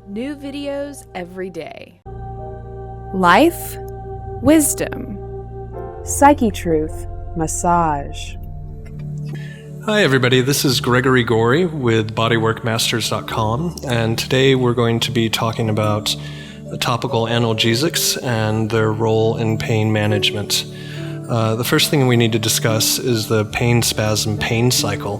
New videos every day. Life, wisdom, Psychetruth, massage. Hi everybody, this is Gregory Gorey with BodyworkMasters.com, and today we're going to be talking about topical analgesics and their role in pain management. The first thing we need to discuss is the pain spasm pain cycle.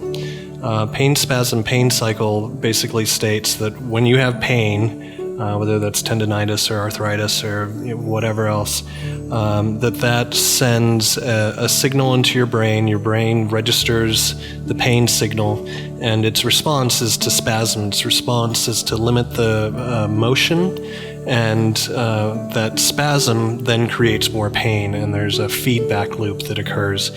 Pain spasm pain cycle basically states that when you have pain, whether that's tendinitis or arthritis or whatever else, that sends a signal into your brain. Your brain registers the pain signal, and its response is to spasm. Its response is to limit the motion, and that spasm then creates more pain, and there's a feedback loop that occurs.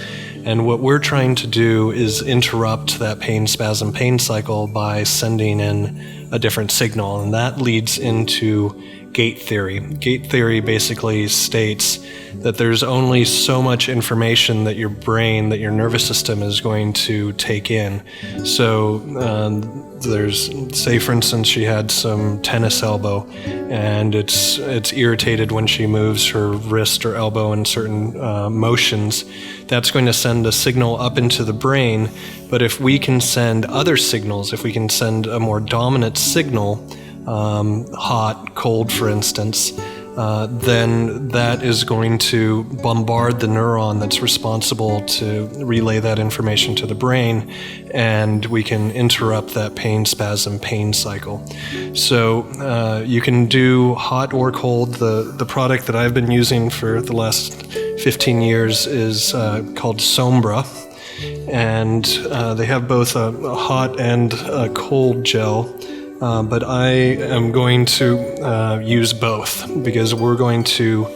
And what we're trying to do is interrupt that pain spasm pain cycle by sending in a different signal, and that leads into gate theory. Gate theory basically states that there's only so much information that your brain, that your nervous system is going to take in. So there's, say for instance, she had some tennis elbow, and it's irritated when she moves her wrist or elbow in certain motions. That's going to send a signal up into the brain. But if we can send other signals, if we can send a more dominant signal, hot, cold, for instance, then that is going to bombard the neuron that's responsible to relay that information to the brain, and we can interrupt that pain spasm pain cycle. So you can do hot or cold. The product that I've been using for the last 15 years is called Sombra, and they have both a hot and a cold gel. But I am going to use both, because we're going to,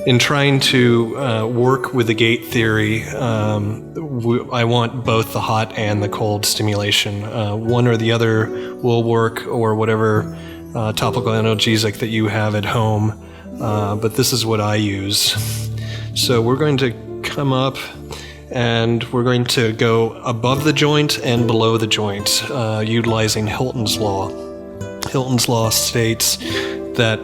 in trying to work with the gate theory, I want both the hot and the cold stimulation. One or the other will work, or whatever topical analgesic that you have at home, but this is what I use. So we're going to come up, and we're going to go above the joint and below the joint, utilizing Hilton's Law. Hilton's Law states that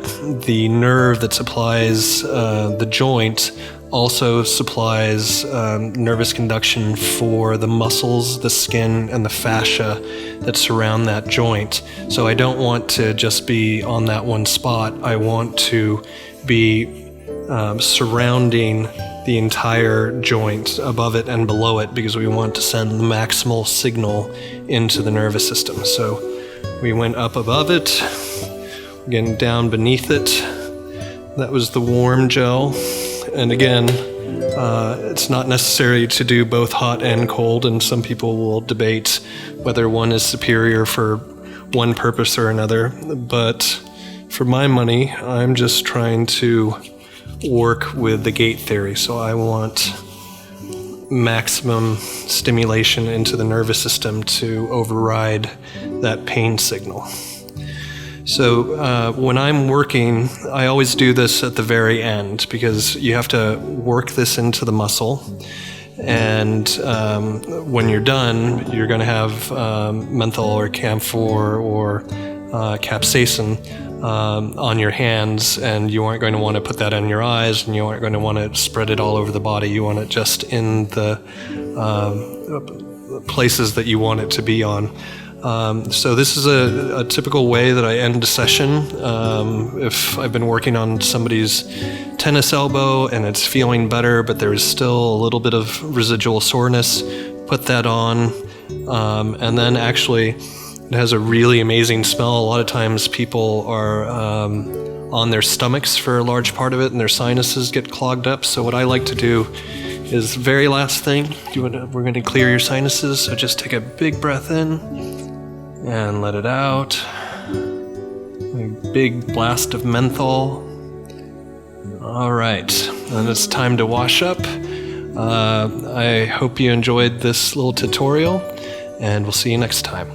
the nerve that supplies the joint also supplies nervous conduction for the muscles, the skin, and the fascia that surround that joint. So I don't want to just be on that one spot. I want to be surrounding the entire joint, above it and below it, because we want to send the maximal signal into the nervous system. So we went up above it, again down beneath it. That was the warm gel. And again, it's not necessary to do both hot and cold, and some people will debate whether one is superior for one purpose or another. But for my money, I'm just trying to work with the gate theory. So I want maximum stimulation into the nervous system to override that pain signal. So when I'm working, I always do this at the very end, because you have to work this into the muscle. And when you're done, you're going to have menthol or camphor or capsaicin on your hands, and you aren't going to want to put that on your eyes, and you aren't going to want to spread it all over the body. You want it just in the places that you want it to be on. So this is a typical way that I end a session. If I've been working on somebody's tennis elbow and it's feeling better, but there's still a little bit of residual soreness, put that on, and then actually it has a really amazing smell. A lot of times people are on their stomachs for a large part of it, and their sinuses get clogged up. So what I like to do is, very last thing, we're going to clear your sinuses. So just take a big breath in and let it out. A big blast of menthol. All right, and it's time to wash up. I hope you enjoyed this little tutorial, and we'll see you next time.